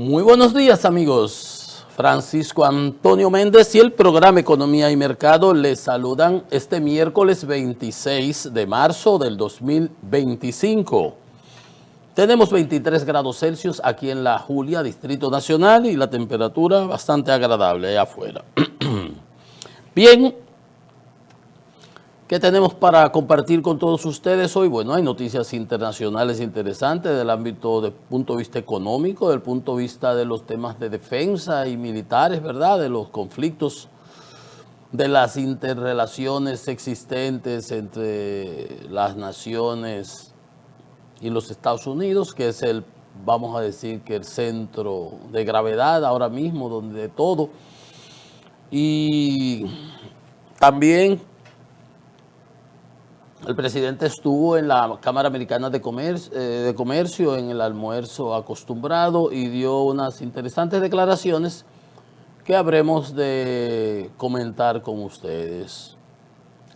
Muy buenos días, amigos. Francisco Antonio Méndez y el programa Economía y Mercado les saludan este miércoles 26 de marzo del 2025. Tenemos 23 grados Celsius aquí en La Julia, Distrito Nacional, y la temperatura bastante agradable allá afuera. Bien, ¿qué tenemos para compartir con todos ustedes hoy? Bueno, hay noticias internacionales interesantes del ámbito del punto de vista económico, del punto de vista de los temas de defensa y militares, ¿verdad? De los conflictos, de las interrelaciones existentes entre las naciones y los Estados Unidos, que es el, vamos a decir, que el centro de gravedad ahora mismo, donde de todo. Y también el presidente estuvo en la Cámara Americana de Comercio en el almuerzo acostumbrado y dio unas interesantes declaraciones que habremos de comentar con ustedes.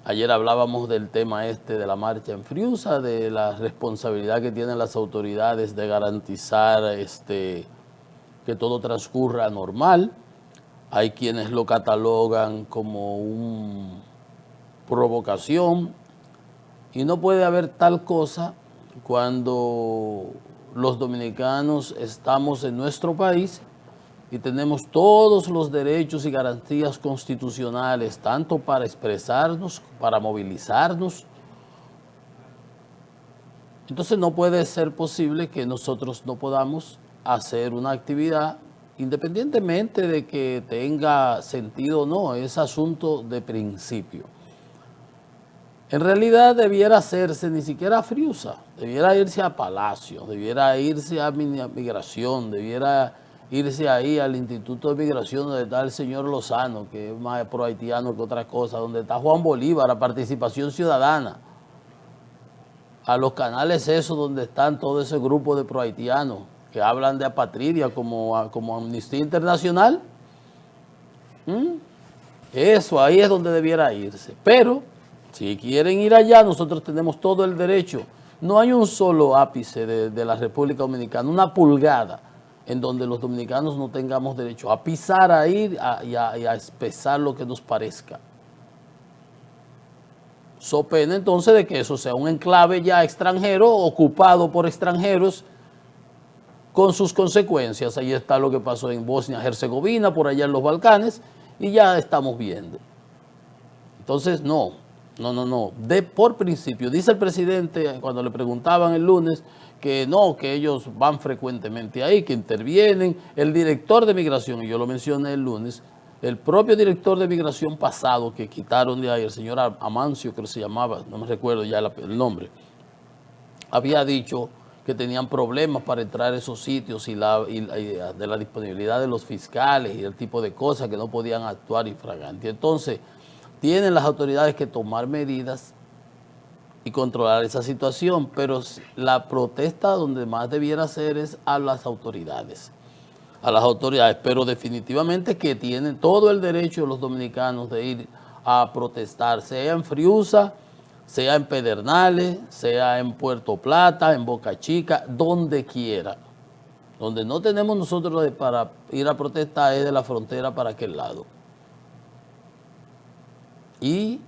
Ayer hablábamos del tema de la marcha en Friusa, de la responsabilidad que tienen las autoridades de garantizar que todo transcurra normal. Hay quienes lo catalogan como una provocación. Y no puede haber tal cosa cuando los dominicanos estamos en nuestro país y tenemos todos los derechos y garantías constitucionales, tanto para expresarnos, para movilizarnos. Entonces no puede ser posible que nosotros no podamos hacer una actividad independientemente de que tenga sentido o no, es asunto de principio. En realidad debiera hacerse ni siquiera a Friusa, debiera irse a Palacio, debiera irse a Migración, debiera irse ahí al Instituto de Migración donde está el señor Lozano, que es más pro-haitiano que otra cosa, donde está Juan Bolívar, la participación ciudadana, a los canales esos donde están todo ese grupo de pro-haitianos que hablan de apatridia como Amnistía Internacional. Eso, ahí es donde debiera irse, pero si quieren ir allá, nosotros tenemos todo el derecho. No hay un solo ápice de la República Dominicana, una pulgada, en donde los dominicanos no tengamos derecho a pisar, a ir y a expresar lo que nos parezca. So pena entonces de que eso sea un enclave ya extranjero, ocupado por extranjeros, con sus consecuencias. Ahí está lo que pasó en Bosnia-Herzegovina, por allá en los Balcanes, y ya estamos viendo. Entonces, no, por principio, dice el presidente cuando le preguntaban el lunes que no, que ellos van frecuentemente ahí, que intervienen, el director de migración, y yo lo mencioné el lunes, el propio director de migración pasado que quitaron de ahí, el señor Amancio, creo que se llamaba, no me recuerdo ya el nombre, había dicho que tenían problemas para entrar a esos sitios y de la disponibilidad de los fiscales y el tipo de cosas que no podían actuar infraganti. Entonces, tienen las autoridades que tomar medidas y controlar esa situación, pero la protesta donde más debiera ser es a las autoridades, pero definitivamente que tienen todo el derecho los dominicanos de ir a protestar, sea en Friusa, sea en Pedernales, sea en Puerto Plata, en Boca Chica, donde quiera. Donde no tenemos nosotros para ir a protestar es de la frontera para aquel lado. Y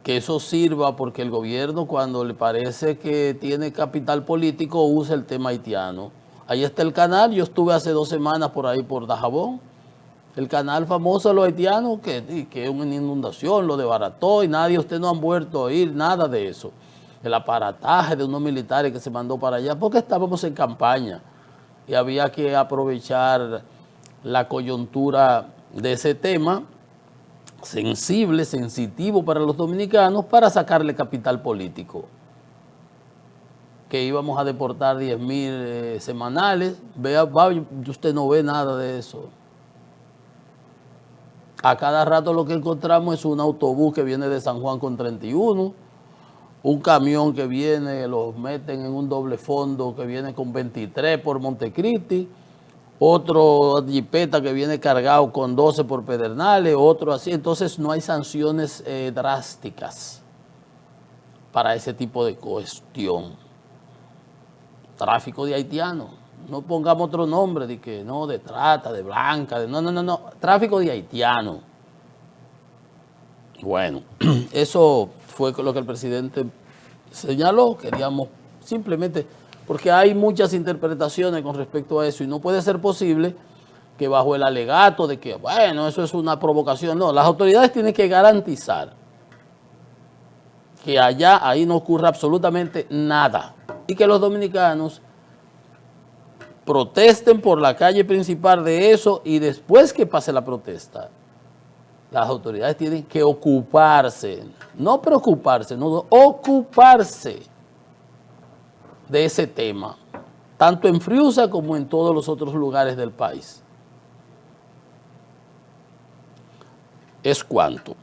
que eso sirva porque el gobierno, cuando le parece que tiene capital político, usa el tema haitiano. Ahí está el canal, yo estuve hace 2 semanas por ahí por Dajabón, el canal famoso de los haitianos, que es una inundación, lo desbarató y ustedes no han vuelto a oír nada de eso. El aparataje de unos militares que se mandó para allá, porque estábamos en campaña y había que aprovechar la coyuntura de ese tema, sensible, sensitivo para los dominicanos, para sacarle capital político. Que íbamos a deportar 10,000 semanales, usted no ve nada de eso. A cada rato lo que encontramos es un autobús que viene de San Juan con 31, un camión que viene, los meten en un doble fondo que viene con 23 por Montecristi, otro jipeta que viene cargado con 12 por Pedernales, otro así. Entonces no hay sanciones drásticas para ese tipo de cuestión. Tráfico de haitianos, no pongamos otro nombre, de que no, de trata, de blanca, no, tráfico de haitianos. Bueno, eso fue lo que el presidente señaló, queríamos simplemente, porque hay muchas interpretaciones con respecto a eso y no puede ser posible que bajo el alegato de que, bueno, eso es una provocación, no, las autoridades tienen que garantizar que ahí no ocurra absolutamente nada y que los dominicanos protesten por la calle principal de eso y después que pase la protesta, las autoridades tienen que ocuparse, no preocuparse, no, ocuparse de ese tema, tanto en Friusa como en todos los otros lugares del país. Es cuanto.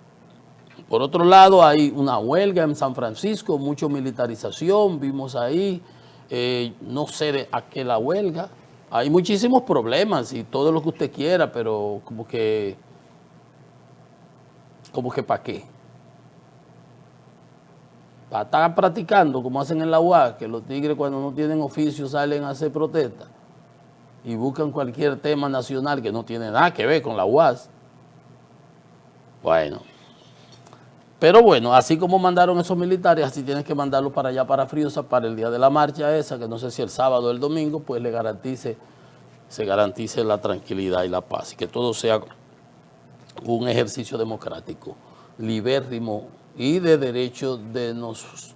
Por otro lado, hay una huelga en San Francisco, mucha militarización, vimos ahí, no sé a qué la huelga. Hay muchísimos problemas y todo lo que usted quiera, pero como que ¿para qué? Para estar practicando como hacen en la UAS, que los tigres cuando no tienen oficio salen a hacer protestas y buscan cualquier tema nacional que no tiene nada que ver con la UAS. Bueno, pero bueno, así como mandaron esos militares, así tienen que mandarlos para allá, para Friusa, para el día de la marcha esa, que no sé si el sábado o el domingo, pues se garantice la tranquilidad y la paz, y que todo sea un ejercicio democrático, libérrimo y de derecho de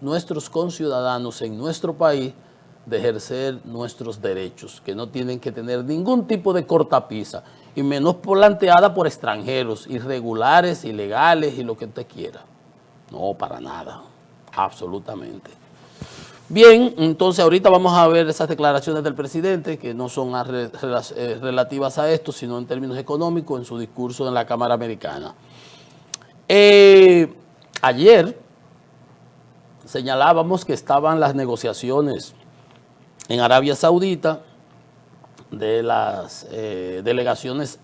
nuestros conciudadanos en nuestro país de ejercer nuestros derechos, que no tienen que tener ningún tipo de cortapisa, y menos planteada por extranjeros, irregulares, ilegales y lo que usted quiera. No, para nada, absolutamente. Bien, entonces ahorita vamos a ver esas declaraciones del presidente, que no son relativas a esto, sino en términos económicos, en su discurso en la Cámara Americana. Ayer señalábamos que estaban las negociaciones en Arabia Saudita de las delegaciones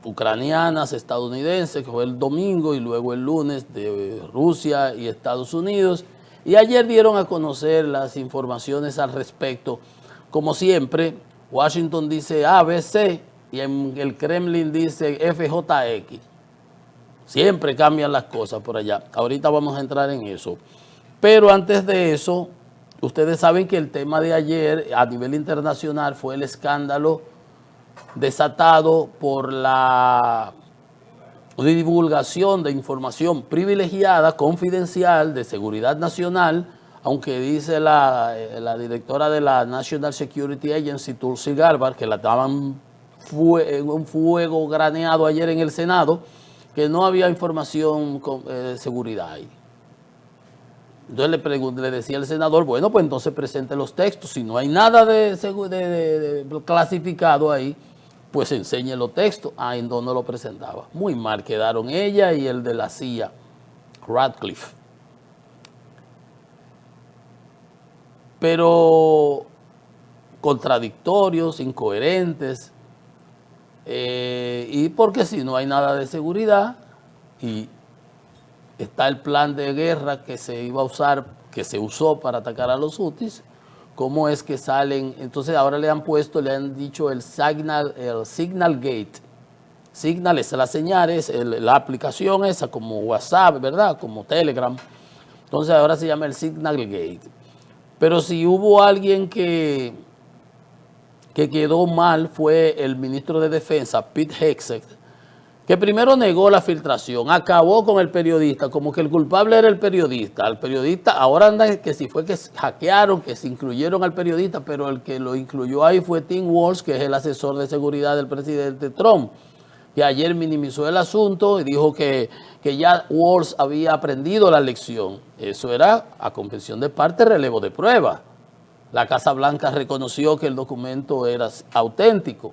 ucranianas, estadounidenses, que fue el domingo, y luego el lunes de Rusia y Estados Unidos. Y ayer dieron a conocer las informaciones al respecto. Como siempre, Washington dice ABC y en el Kremlin dice FJX. Siempre cambian las cosas por allá. Ahorita vamos a entrar en eso. Pero antes de eso, ustedes saben que el tema de ayer a nivel internacional fue el escándalo desatado por la divulgación de información privilegiada, confidencial, de seguridad nacional, aunque dice la directora de la National Security Agency, Tulsi Gabbard, que la daban en un fuego graneado ayer en el Senado, que no había información de seguridad ahí. Entonces le decía al senador, bueno, pues entonces presente los textos. Si no hay nada de clasificado ahí, pues enseñe los textos. Ah, en donde lo presentaba. Muy mal quedaron ella y el de la CIA, Radcliffe. Pero contradictorios, incoherentes, y porque si no hay nada de seguridad y está el plan de guerra que se iba a usar, que se usó para atacar a los hutis, ¿cómo es que salen? Entonces ahora le han dicho el Signal Gate. Signal es la señal, es la aplicación esa como WhatsApp, ¿verdad? Como Telegram. Entonces ahora se llama el Signal Gate. Pero si hubo alguien que quedó mal fue el ministro de Defensa, Pete Hegseth, que primero negó la filtración, acabó con el periodista, como que el culpable era el periodista. Al periodista, ahora anda que si fue que hackearon, que se incluyeron al periodista, pero el que lo incluyó ahí fue Tim Walz, que es el asesor de seguridad del presidente Trump, que ayer minimizó el asunto y dijo que ya Walz había aprendido la lección. Eso era a confesión de parte, relevo de prueba. La Casa Blanca reconoció que el documento era auténtico.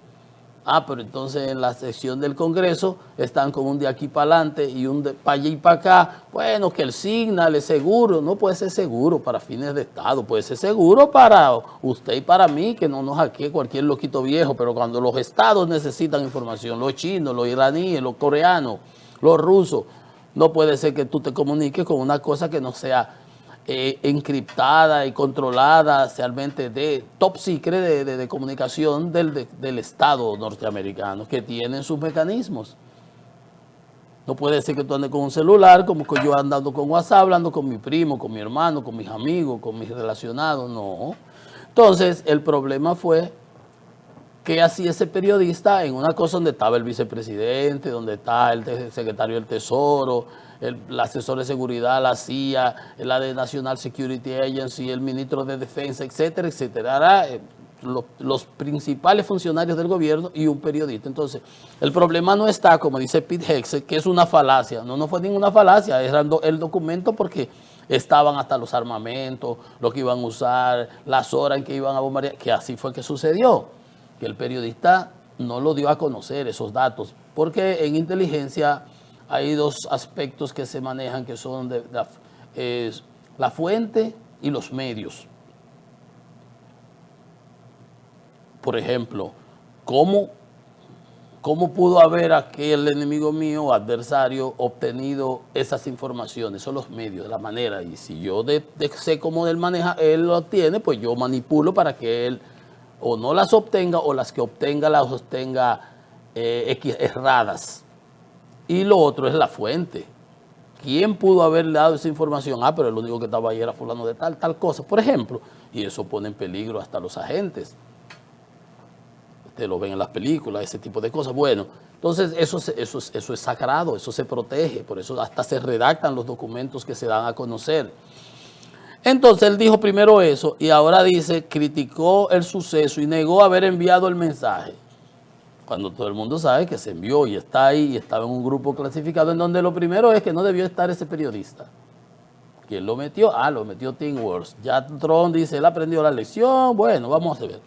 Ah, pero entonces en la sección del Congreso están con un de aquí para adelante y un de para allá y para acá. Bueno, que el Signal es seguro. No puede ser seguro para fines de Estado. Puede ser seguro para usted y para mí, que no nos hackee cualquier loquito viejo. Pero cuando los estados necesitan información, los chinos, los iraníes, los coreanos, los rusos, no puede ser que tú te comuniques con una cosa que no sea encriptada y controlada realmente de top secret de comunicación del Estado norteamericano, que tienen sus mecanismos. No puede ser que tú andes con un celular como que yo andando con WhatsApp, hablando con mi primo, con mi hermano, con mis amigos, con mis relacionados, no. Entonces, el problema fue que hacía ese periodista en una cosa donde estaba el vicepresidente, donde está el secretario del Tesoro, el asesor de seguridad, la CIA, la de National Security Agency, el ministro de Defensa, etcétera, etcétera. Ahora, los principales funcionarios del gobierno y un periodista. Entonces, el problema no está, como dice Pete Hegseth, que es una falacia. No fue ninguna falacia, era el documento porque estaban hasta los armamentos, lo que iban a usar, las horas en que iban a bombardear, que así fue que sucedió, que el periodista no lo dio a conocer esos datos, porque en inteligencia hay dos aspectos que se manejan, que son la fuente y los medios. Por ejemplo, ¿cómo pudo haber aquel enemigo mío o adversario obtenido esas informaciones? Son los medios, la manera. Y si yo sé cómo él lo obtiene, pues yo manipulo para que él o no las obtenga, o las que obtenga las obtenga erradas. Y lo otro es la fuente. ¿Quién pudo haberle dado esa información? Ah, pero el único que estaba ahí era fulano de tal cosa, por ejemplo. Y eso pone en peligro hasta los agentes. Ustedes lo ven en las películas, ese tipo de cosas. Bueno, entonces eso es sagrado, eso se protege, por eso hasta se redactan los documentos que se dan a conocer. Entonces él dijo primero eso y ahora dice, criticó el suceso y negó haber enviado el mensaje. Cuando todo el mundo sabe que se envió y está ahí y estaba en un grupo clasificado, en donde lo primero es que no debió estar ese periodista. ¿Quién lo metió? Lo metió Tim Walz. Ya Trump dice, él aprendió la lección. Bueno, vamos a ver.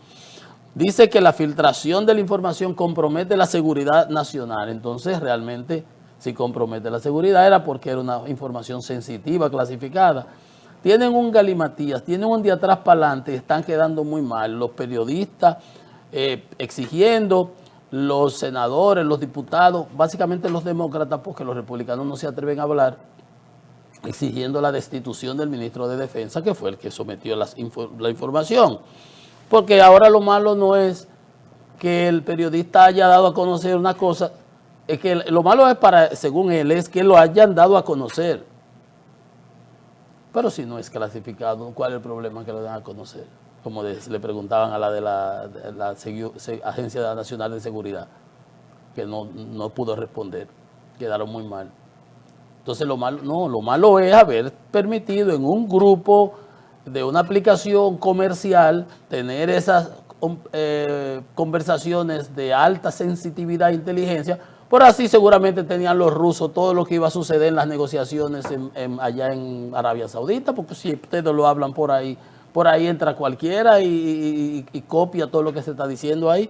Dice que la filtración de la información compromete la seguridad nacional. Entonces, realmente, si compromete la seguridad era porque era una información sensitiva, clasificada. Tienen un galimatías, tienen un día atrás para adelante, están quedando muy mal. Los periodistas exigiendo, los senadores, los diputados, básicamente los demócratas, porque los republicanos no se atreven a hablar, exigiendo la destitución del ministro de Defensa, que fue el que sometió la información. Porque ahora lo malo no es que el periodista haya dado a conocer una cosa, es que lo malo es según él, es que lo hayan dado a conocer. Pero si no es clasificado, ¿cuál es el problema que lo den a conocer? Como le preguntaban a la de la Agencia Nacional de Seguridad, que no pudo responder, quedaron muy mal. Entonces lo malo es haber permitido en un grupo de una aplicación comercial tener esas conversaciones de alta sensitividad e inteligencia. Por así seguramente tenían los rusos todo lo que iba a suceder en las negociaciones allá en Arabia Saudita, porque si ustedes lo hablan por ahí entra cualquiera y copia todo lo que se está diciendo ahí.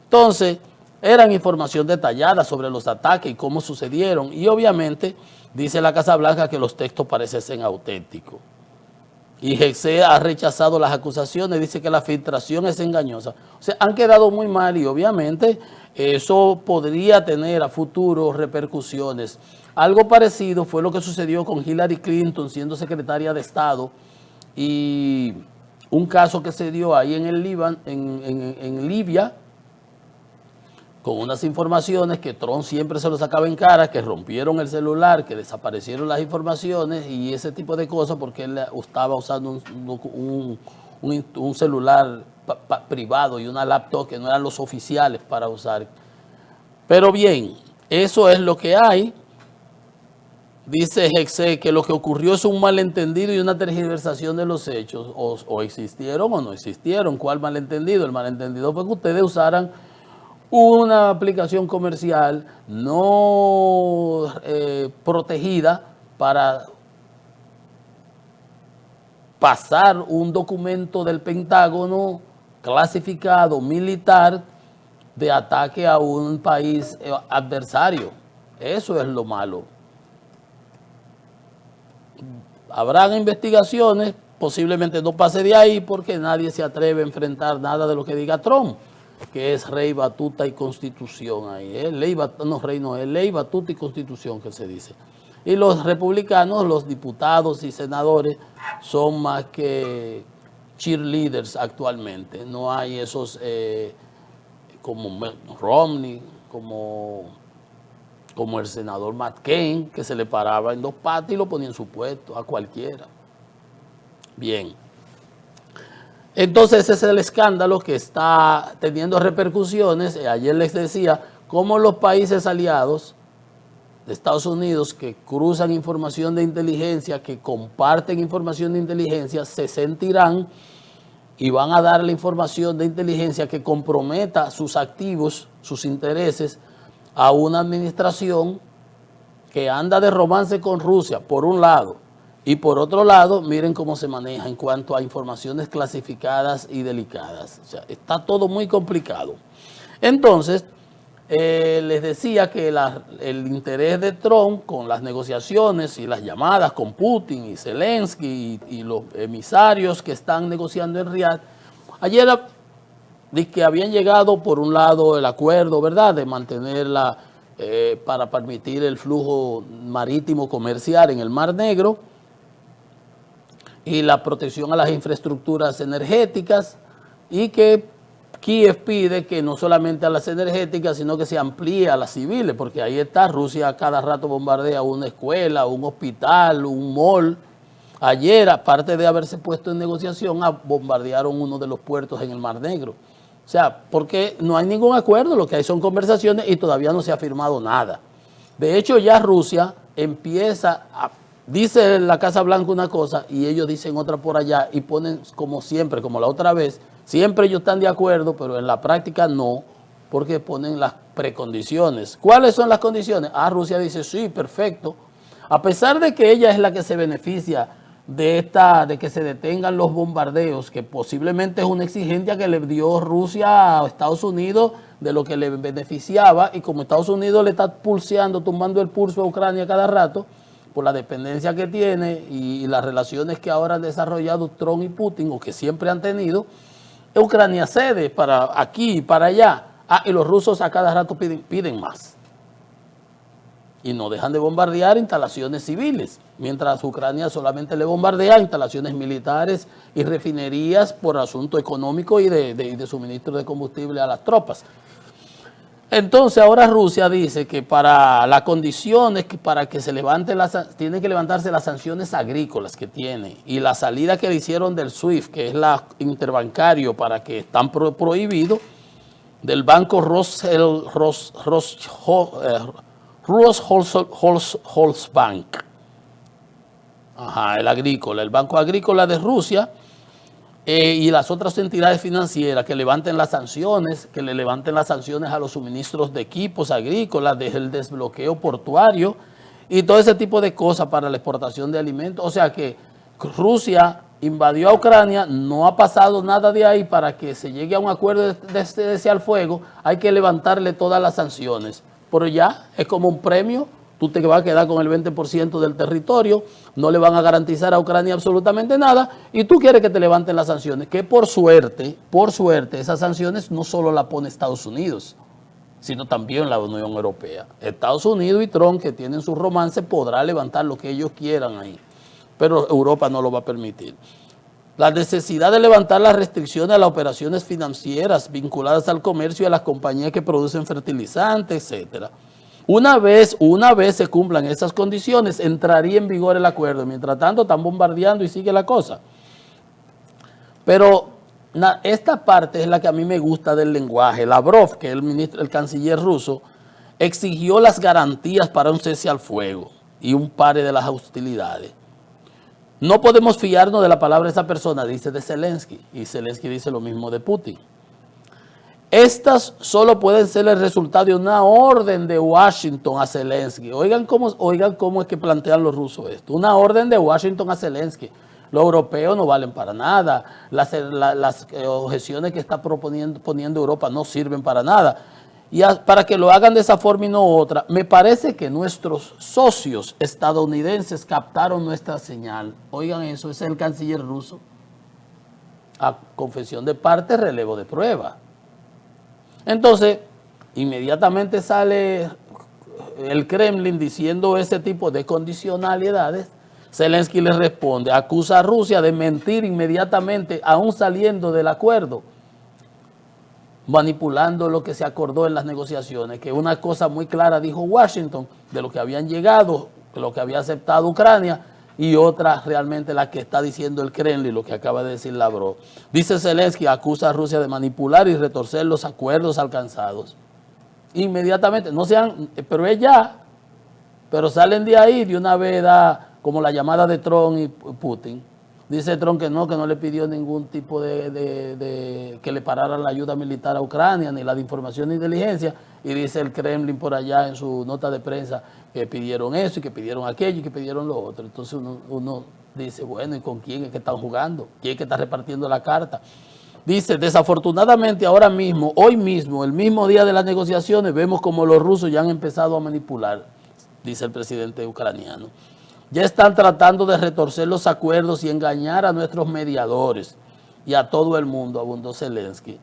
Entonces, eran información detallada sobre los ataques y cómo sucedieron. Y obviamente, dice la Casa Blanca que los textos parecen auténticos. Y Hegseth ha rechazado las acusaciones, dice que la filtración es engañosa. O sea, han quedado muy mal y obviamente eso podría tener a futuro repercusiones. Algo parecido fue lo que sucedió con Hillary Clinton siendo secretaria de Estado y un caso que se dio ahí en el Líbano, en Libia, con unas informaciones que Trump siempre se lo sacaba en cara, que rompieron el celular, que desaparecieron las informaciones y ese tipo de cosas porque él estaba usando un celular privado y una laptop que no eran los oficiales para usar. Pero bien, eso es lo que hay. Dice Hegseth que lo que ocurrió es un malentendido y una tergiversación de los hechos. O existieron o no existieron. ¿Cuál malentendido? El malentendido fue que ustedes usaran una aplicación comercial no protegida para pasar un documento del Pentágono clasificado militar de ataque a un país adversario. Eso es lo malo. Habrán investigaciones, posiblemente no pase de ahí porque nadie se atreve a enfrentar nada de lo que diga Trump, que es rey, batuta y constitución ahí. Ley, batuta y constitución que se dice. Y los republicanos, los diputados y senadores, son más que cheerleaders actualmente. No hay esos como Romney, como el senador McCain, que se le paraba en dos patas y lo ponía en su puesto, a cualquiera. Bien. Entonces ese es el escándalo que está teniendo repercusiones. Ayer les decía cómo los países aliados de Estados Unidos que cruzan información de inteligencia, que comparten información de inteligencia, se sentirán y van a dar la información de inteligencia que comprometa sus activos, sus intereses, a una administración que anda de romance con Rusia, por un lado, y por otro lado, miren cómo se maneja en cuanto a informaciones clasificadas y delicadas. O sea, está todo muy complicado. Entonces, les decía que el interés de Trump con las negociaciones y las llamadas con Putin y Zelensky y los emisarios que están negociando en Riad, ayer dice que habían llegado por un lado el acuerdo, ¿verdad?, de mantenerla para permitir el flujo marítimo comercial en el Mar Negro y la protección a las infraestructuras energéticas, y que Kiev pide que no solamente a las energéticas, sino que se amplíe a las civiles, porque ahí está, Rusia cada rato bombardea una escuela, un hospital, un mall. Ayer, aparte de haberse puesto en negociación, bombardearon uno de los puertos en el Mar Negro. O sea, porque no hay ningún acuerdo, lo que hay son conversaciones y todavía no se ha firmado nada. De hecho, ya Rusia dice la Casa Blanca una cosa y ellos dicen otra por allá y ponen como siempre, como la otra vez, siempre ellos están de acuerdo, pero en la práctica no, porque ponen las precondiciones. ¿Cuáles son las condiciones? Rusia dice, sí, perfecto. A pesar de que ella es la que se beneficia de que se detengan los bombardeos, que posiblemente es una exigencia que le dio Rusia a Estados Unidos de lo que le beneficiaba, y como Estados Unidos le está pulseando, tumbando el pulso a Ucrania cada rato, por la dependencia que tiene y las relaciones que ahora han desarrollado Trump y Putin, o que siempre han tenido, Ucrania cede para aquí y para allá. Y los rusos a cada rato piden más. Y no dejan de bombardear instalaciones civiles, mientras Ucrania solamente le bombardea instalaciones militares y refinerías por asunto económico y de suministro de combustible a las tropas. Entonces ahora Rusia dice que para las condiciones, para que se levante tienen que levantarse las sanciones agrícolas que tiene, y la salida que le hicieron del SWIFT, que es la interbancario para que están prohibidos, del banco Rosholzbank, el agrícola, el banco agrícola de Rusia, y las otras entidades financieras que levanten las sanciones, que le levanten las sanciones a los suministros de equipos agrícolas, desde el desbloqueo portuario y todo ese tipo de cosas para la exportación de alimentos. O sea que Rusia invadió a Ucrania, no ha pasado nada de ahí. Para que se llegue a un acuerdo de cese al fuego, hay que levantarle todas las sanciones. Pero ya es como un premio. Tú te vas a quedar con el 20% del territorio, no le van a garantizar a Ucrania absolutamente nada, y tú quieres que te levanten las sanciones, que por suerte, esas sanciones no solo las pone Estados Unidos, sino también la Unión Europea. Estados Unidos y Trump, que tienen su romance, podrá levantar lo que ellos quieran ahí, pero Europa no lo va a permitir. La necesidad de levantar las restricciones a las operaciones financieras vinculadas al comercio y a las compañías que producen fertilizantes, etcétera. Una vez se cumplan esas condiciones, entraría en vigor el acuerdo. Mientras tanto, están bombardeando y sigue la cosa. Pero esta parte es la que a mí me gusta del lenguaje. Lavrov, que es el canciller ruso, exigió las garantías para un cese al fuego y un pare de las hostilidades. No podemos fiarnos de la palabra de esa persona, dice de Zelensky, y Zelensky dice lo mismo de Putin. Estas solo pueden ser el resultado de una orden de Washington a Zelensky. Oigan cómo es que plantean los rusos esto. Una orden de Washington a Zelensky. Los europeos no valen para nada. Las objeciones que está poniendo Europa no sirven para nada. Y para que lo hagan de esa forma y no otra, me parece que nuestros socios estadounidenses captaron nuestra señal. Oigan eso, ese es el canciller ruso. A confesión de parte, relevo de prueba. Entonces, inmediatamente sale el Kremlin diciendo ese tipo de condicionalidades, Zelensky le responde, acusa a Rusia de mentir inmediatamente, aún saliendo del acuerdo, manipulando lo que se acordó en las negociaciones, que una cosa muy clara dijo Washington de lo que habían llegado, de lo que había aceptado Ucrania, y otra realmente la que está diciendo el Kremlin, lo que acaba de decir Lavrov. Dice Zelensky, acusa a Rusia de manipular y retorcer los acuerdos alcanzados. Inmediatamente, no sean, pero es ya, pero salen de ahí de una vez, como la llamada de Trump y Putin. Dice Trump que no le pidió ningún tipo de que le parara la ayuda militar a Ucrania, ni la de información ni inteligencia, y dice el Kremlin por allá en su nota de prensa que pidieron eso y que pidieron aquello y que pidieron lo otro. Entonces uno dice, bueno, ¿y con quién es que están jugando? ¿Quién es que está repartiendo la carta? Dice, desafortunadamente ahora mismo, hoy mismo, el mismo día de las negociaciones, vemos como los rusos ya han empezado a manipular, dice el presidente ucraniano. Ya están tratando de retorcer los acuerdos y engañar a nuestros mediadores y a todo el mundo, abundó Zelensky.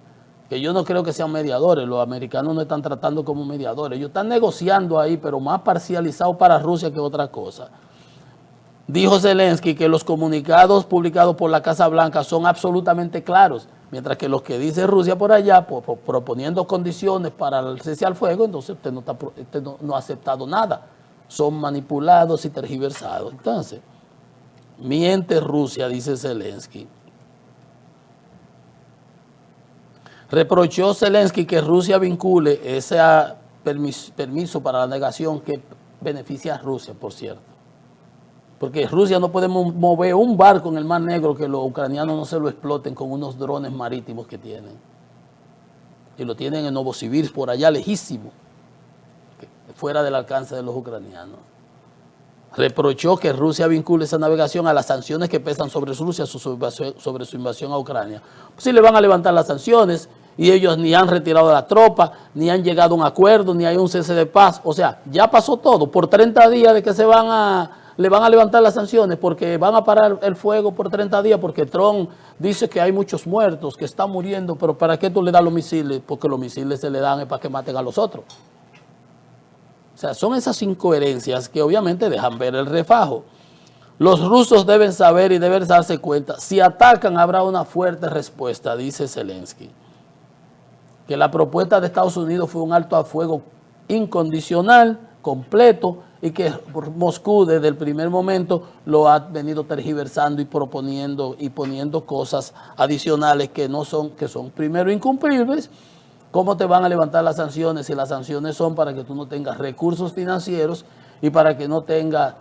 Que yo no creo que sean mediadores, los americanos no están tratando como mediadores, ellos están negociando ahí, pero más parcializados para Rusia que otra cosa. Dijo Zelensky que los comunicados publicados por la Casa Blanca son absolutamente claros, mientras que los que dice Rusia por allá, proponiendo condiciones para el cese al fuego, entonces usted no ha aceptado nada. Son manipulados y tergiversados. Entonces, miente Rusia, dice Zelensky. Reprochó Zelensky que Rusia vincule ese permiso para la negación que beneficia a Rusia, por cierto. Porque Rusia no puede mover un barco en el Mar Negro que los ucranianos no se lo exploten con unos drones marítimos que tienen. Y lo tienen en Novosibirsk, por allá lejísimo, fuera del alcance de los ucranianos. Reprochó que Rusia vincule esa navegación a las sanciones que pesan sobre Rusia sobre su invasión a Ucrania. Pues si le van a levantar las sanciones y ellos ni han retirado la tropa, ni han llegado a un acuerdo, ni hay un cese de paz. O sea, ya pasó todo. Por 30 días de que le van a levantar las sanciones porque van a parar el fuego por 30 días porque Trump dice que hay muchos muertos, que están muriendo, pero ¿para qué tú le das los misiles? Porque los misiles se le dan para que maten a los otros. O sea, son esas incoherencias que obviamente dejan ver el refajo. Los rusos deben saber y deben darse cuenta, si atacan habrá una fuerte respuesta, dice Zelensky. Que la propuesta de Estados Unidos fue un alto a fuego incondicional, completo, y que Moscú desde el primer momento lo ha venido tergiversando y proponiendo y poniendo cosas adicionales que son primero incumplibles. ¿Cómo te van a levantar las sanciones si las sanciones son para que tú no tengas recursos financieros y para que no tengas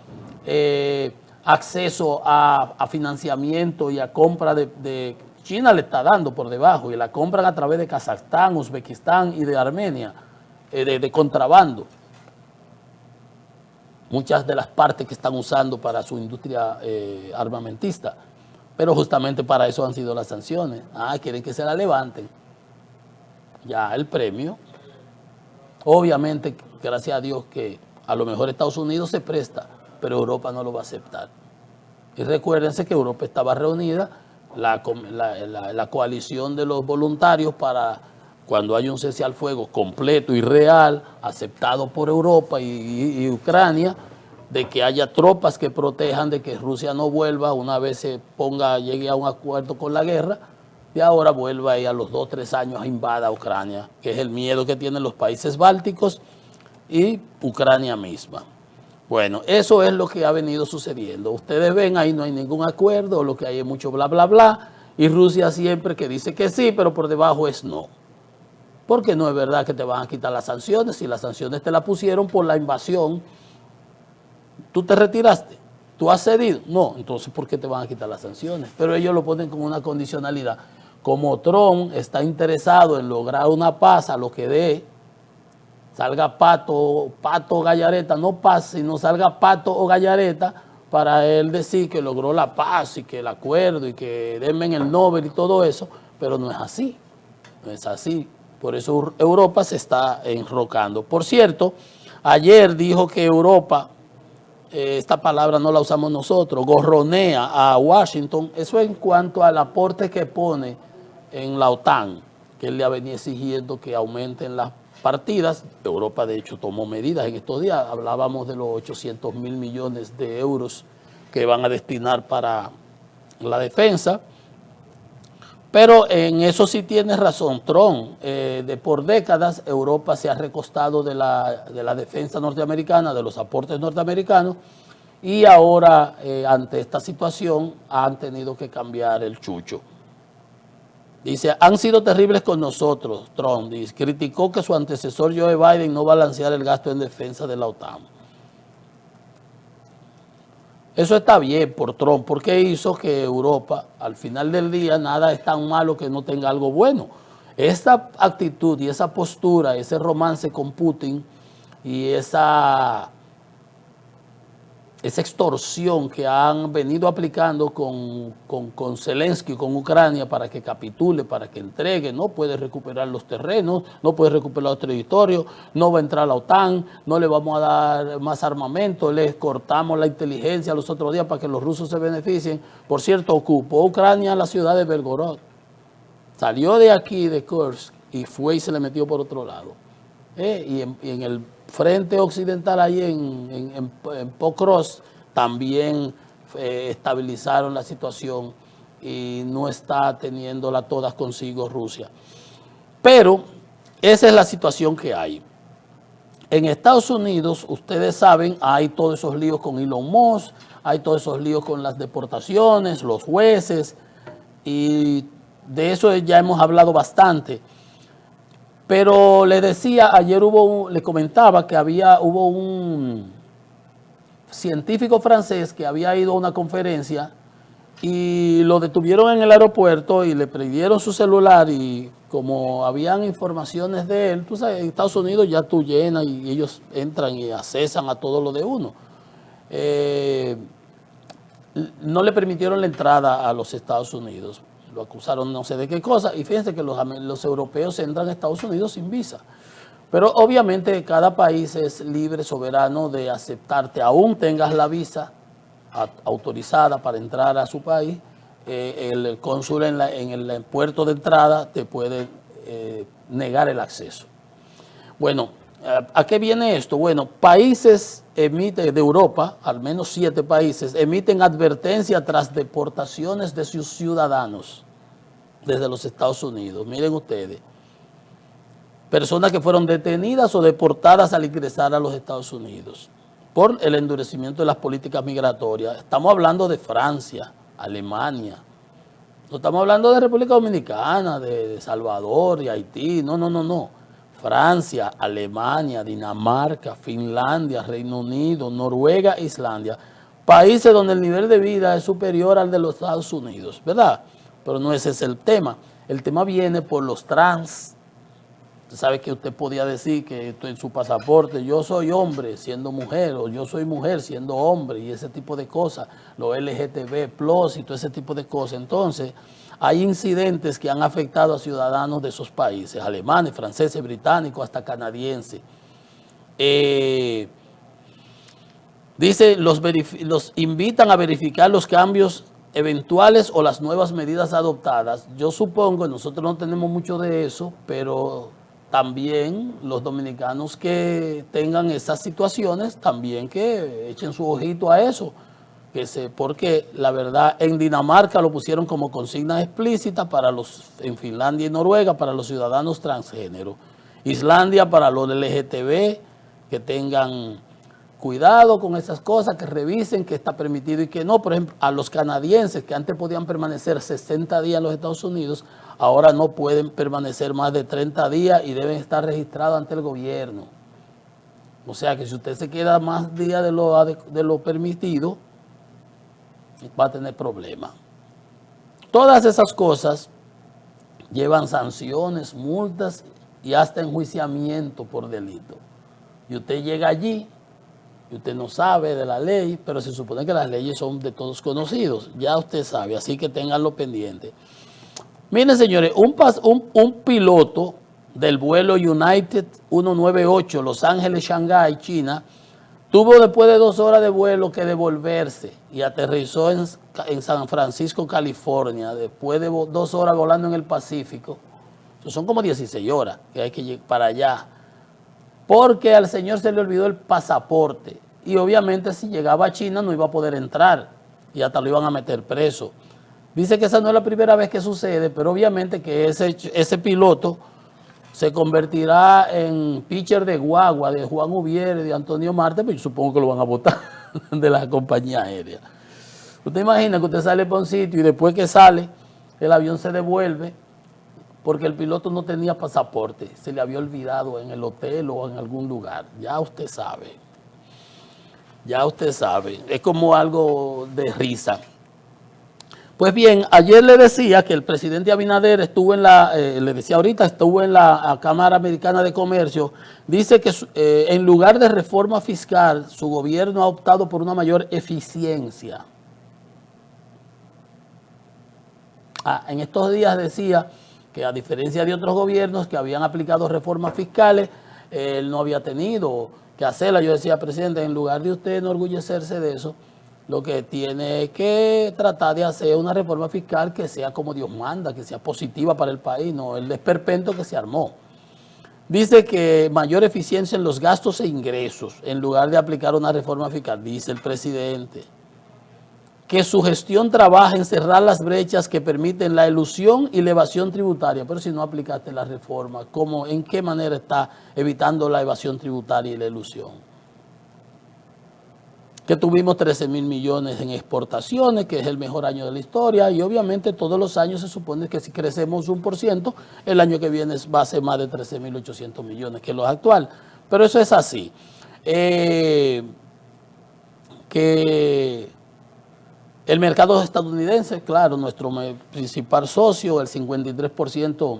acceso a financiamiento y a compra de China le está dando por debajo y la compran a través de Kazajstán, Uzbekistán y de Armenia, de contrabando. Muchas de las partes que están usando para su industria armamentista. Pero justamente para eso han sido las sanciones. Quieren que se la levanten. Ya el premio, obviamente, gracias a Dios que a lo mejor Estados Unidos se presta, pero Europa no lo va a aceptar. Y recuérdense que Europa estaba reunida, la coalición de los voluntarios para cuando hay un cese al fuego completo y real, aceptado por Europa y Ucrania, de que haya tropas que protejan de que Rusia no vuelva una vez llegue a un acuerdo con la guerra, y ahora vuelva y a los 2 o 3 años a invada Ucrania, que es el miedo que tienen los países bálticos y Ucrania misma. Bueno, eso es lo que ha venido sucediendo. Ustedes ven, ahí no hay ningún acuerdo, lo que hay es mucho bla, bla, bla, y Rusia siempre que dice que sí, pero por debajo es no. Porque no es verdad que te van a quitar las sanciones, si las sanciones te las pusieron por la invasión, tú te retiraste, tú has cedido, no, entonces ¿por qué te van a quitar las sanciones? Pero ellos lo ponen como una condicionalidad. Como Trump está interesado en lograr una paz a lo que dé, salga pato o gallareta, no paz, sino salga pato o gallareta, para él decir que logró la paz y que el acuerdo y que denme el Nobel y todo eso, pero no es así, no es así. Por eso Europa se está enrocando. Por cierto, ayer dijo que Europa, esta palabra no la usamos nosotros, gorronea a Washington, eso en cuanto al aporte que pone en la OTAN, que él le ha venido exigiendo que aumenten partidas. Europa, de hecho, tomó medidas en estos días. Hablábamos de los 800.000 millones de euros que van a destinar para la defensa. Pero en eso sí tienes razón, Trump. Por décadas Europa se ha recostado de la defensa norteamericana, de los aportes norteamericanos, y ahora ante esta situación han tenido que cambiar el chucho. Dice, han sido terribles con nosotros, Trump. Dice, criticó que su antecesor Joe Biden no balanceara el gasto en defensa de la OTAN. Eso está bien por Trump, porque hizo que Europa, al final del día, nada es tan malo que no tenga algo bueno. Esta actitud y esa postura, ese romance con Putin y esa extorsión que han venido aplicando con Zelensky, con Ucrania, para que capitule, para que entregue, no puede recuperar los terrenos, no puede recuperar los territorios, no va a entrar la OTAN, no le vamos a dar más armamento, les cortamos la inteligencia los otros días para que los rusos se beneficien. Por cierto, ocupó Ucrania la ciudad de Belgorod, salió de aquí, de Kursk, y fue y se le metió por otro lado. Y en el frente occidental, ahí en Pokrovsk, también estabilizaron la situación y no está teniéndola todas consigo Rusia. Pero esa es la situación que hay. En Estados Unidos, ustedes saben, hay todos esos líos con Elon Musk, hay todos esos líos con las deportaciones, los jueces, y de eso ya hemos hablado bastante. Pero le decía, ayer le comentaba que hubo un científico francés que había ido a una conferencia y lo detuvieron en el aeropuerto y le prendieron su celular, y como habían informaciones de él, tú sabes, en Estados Unidos ya tú llenas y ellos entran y accesan a todo lo de uno. No le permitieron la entrada a los Estados Unidos. Lo acusaron no sé de qué cosa, y fíjense que los europeos entran a Estados Unidos sin visa. Pero obviamente cada país es libre, soberano de aceptarte, aún tengas la visa autorizada para entrar a su país. El cónsul en el puerto de entrada te puede negar el acceso. Bueno, ¿a qué viene esto? Bueno, países de Europa, al menos 7 países, emiten advertencia tras deportaciones de sus ciudadanos desde los Estados Unidos. Miren ustedes, personas que fueron detenidas o deportadas al ingresar a los Estados Unidos por el endurecimiento de las políticas migratorias. Estamos hablando de Francia, Alemania, no estamos hablando de República Dominicana, de Salvador, de Haití, no. Francia, Alemania, Dinamarca, Finlandia, Reino Unido, Noruega, Islandia, países donde el nivel de vida es superior al de los Estados Unidos, ¿verdad? Pero no ese es el tema. El tema viene por los trans. Usted sabe que usted podía decir que esto en su pasaporte, yo soy hombre siendo mujer, o yo soy mujer siendo hombre, y ese tipo de cosas, los LGTB+, y todo ese tipo de cosas. Entonces, hay incidentes que han afectado a ciudadanos de esos países, alemanes, franceses, británicos, hasta canadienses. Dice, los invitan a verificar los cambios eventuales o las nuevas medidas adoptadas. Yo supongo, nosotros no tenemos mucho de eso, pero también los dominicanos que tengan esas situaciones, también que echen su ojito a eso. Porque la verdad en Dinamarca lo pusieron como consigna explícita en Finlandia y Noruega para los ciudadanos transgénero. Islandia para los LGTB, que tengan cuidado con esas cosas, que revisen qué está permitido y qué no. Por ejemplo, a los canadienses que antes podían permanecer 60 días en los Estados Unidos, ahora no pueden permanecer más de 30 días y deben estar registrados ante el gobierno. O sea que si usted se queda más días de lo permitido, va a tener problemas. Todas esas cosas llevan sanciones, multas y hasta enjuiciamiento por delito. Y usted llega allí y usted no sabe de la ley, pero se supone que las leyes son de todos conocidos. Ya usted sabe, así que ténganlo pendiente. Miren, señores, un piloto del vuelo United 198 Los Ángeles, Shanghái, China, tuvo después de 2 horas de vuelo que devolverse y aterrizó en San Francisco, California, después de 2 horas volando en el Pacífico. Son como 16 horas que hay que llegar para allá, porque al señor se le olvidó el pasaporte y obviamente si llegaba a China no iba a poder entrar y hasta lo iban a meter preso. Dice que esa no es la primera vez que sucede, pero obviamente que ese piloto se convertirá en pitcher de guagua de Juan Ubiere, de Antonio Marte, pues yo supongo que lo van a votar de la compañía aérea. Usted imagina que usted sale para un sitio y después que sale, el avión se devuelve porque el piloto no tenía pasaporte, se le había olvidado en el hotel o en algún lugar. Ya usted sabe, es como algo de risa. Pues bien, ayer le decía que el presidente Abinader estuvo en estuvo en la Cámara Americana de Comercio, dice que en lugar de reforma fiscal, su gobierno ha optado por una mayor eficiencia. En estos días decía que a diferencia de otros gobiernos que habían aplicado reformas fiscales, él no había tenido que hacerla. Yo decía, presidente, en lugar de usted enorgullecerse de eso, lo que tiene que tratar de hacer una reforma fiscal que sea como Dios manda, que sea positiva para el país, no el desperpento que se armó. Dice que mayor eficiencia en los gastos e ingresos, en lugar de aplicar una reforma fiscal, dice el presidente. Que su gestión trabaja en cerrar las brechas que permiten la elusión y la evasión tributaria. Pero si no aplicaste la reforma, ¿en qué manera está evitando la evasión tributaria y la elusión? Que tuvimos 13.000 millones en exportaciones, que es el mejor año de la historia, y obviamente todos los años se supone que si crecemos 1%, el año que viene va a ser más de 13.800 millones, que es lo actual. Pero eso es así. Que el mercado estadounidense, claro, nuestro principal socio, el 53%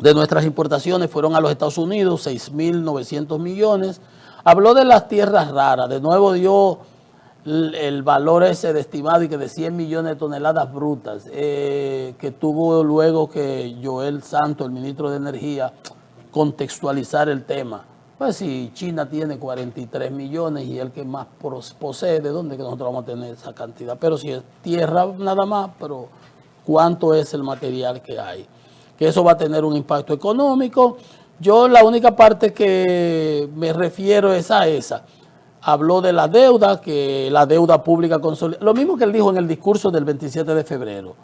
de nuestras importaciones fueron a los Estados Unidos, 6.900 millones. Habló de las tierras raras, de nuevo dio el valor ese de estimado y que de 100 millones de toneladas brutas, que tuvo luego que Joel Santos, el ministro de Energía, contextualizar el tema. Pues si China tiene 43 millones y el que más posee, ¿de dónde que nosotros vamos a tener esa cantidad? Pero si es tierra nada más, pero ¿cuánto es el material que hay? Que eso va a tener un impacto económico. Yo la única parte que me refiero es a esa. Habló de la deuda, que la deuda pública consolidada. Lo mismo que él dijo en el discurso del 27 de febrero,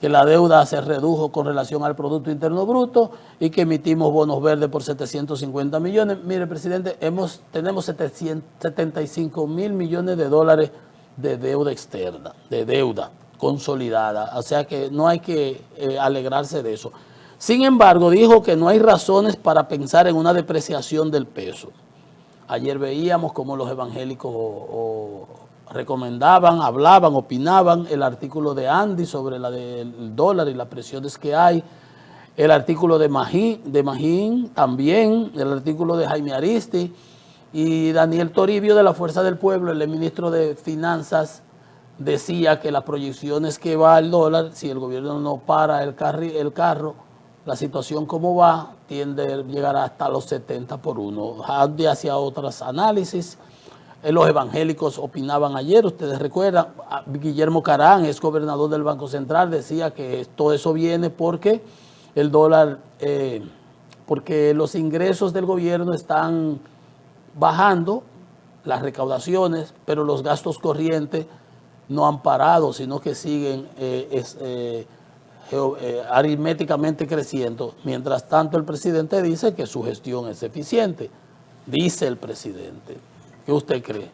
que la deuda se redujo con relación al Producto Interno Bruto y que emitimos bonos verdes por 750 millones. Mire, presidente, tenemos 75.000 millones de dólares de deuda externa, de deuda consolidada. O sea que no hay que alegrarse de eso. Sin embargo, dijo que no hay razones para pensar en una depreciación del peso. Ayer veíamos cómo los evangélicos recomendaban, hablaban, opinaban el artículo de Andy sobre la del dólar y las presiones que hay, el artículo de Magín también, el artículo de Jaime Aristi y Daniel Toribio de la Fuerza del Pueblo, el ministro de Finanzas, decía que las proyecciones que va el dólar, si el gobierno no para el carro, la situación como va, tiende a llegar hasta los 70 por 1. Andy hacía otros análisis. Los evangélicos opinaban ayer, ustedes recuerdan, Guillermo Carán, ex gobernador del Banco Central, decía que todo eso viene porque el dólar, porque los ingresos del gobierno están bajando, las recaudaciones, pero los gastos corrientes no han parado, sino que siguen aritméticamente creciendo. Mientras tanto, el presidente dice que su gestión es eficiente. Dice el presidente. ¿Qué usted cree?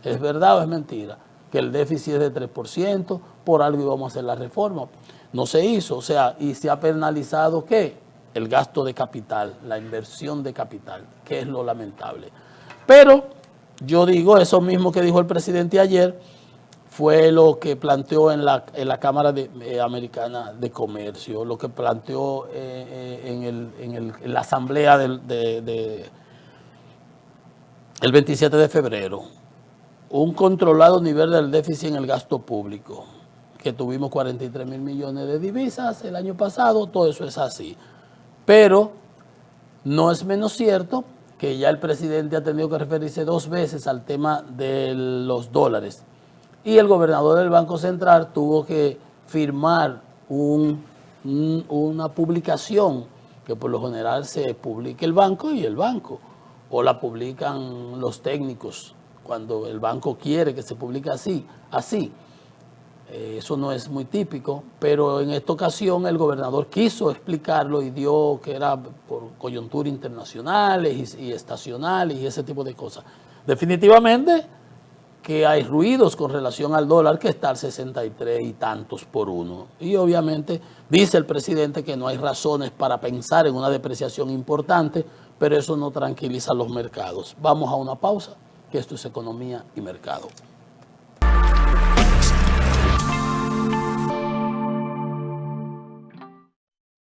¿Es verdad o es mentira? Que el déficit es de 3%, por algo íbamos a hacer la reforma. No se hizo, o sea, y se ha penalizado ¿qué? El gasto de capital, la inversión de capital, que es lo lamentable. Pero yo digo, eso mismo que dijo el presidente ayer, fue lo que planteó en la Cámara Americana de Comercio, lo que planteó en la asamblea el 27 de febrero, un controlado nivel del déficit en el gasto público, que tuvimos 43.000 millones de divisas el año pasado, todo eso es así. Pero no es menos cierto que ya el presidente ha tenido que referirse 2 veces al tema de los dólares. Y el gobernador del Banco Central tuvo que firmar una publicación que por lo general se publique el banco y el banco, o la publican los técnicos cuando el banco quiere que se publique así. Eso no es muy típico, pero en esta ocasión el gobernador quiso explicarlo y dio que era por coyuntura internacionales y estacionales y ese tipo de cosas. Definitivamente que hay ruidos con relación al dólar que está al 63 y tantos por uno. Y obviamente dice el presidente que no hay razones para pensar en una depreciación importante, pero eso no tranquiliza a los mercados. Vamos a una pausa, que esto es Economía y Mercado.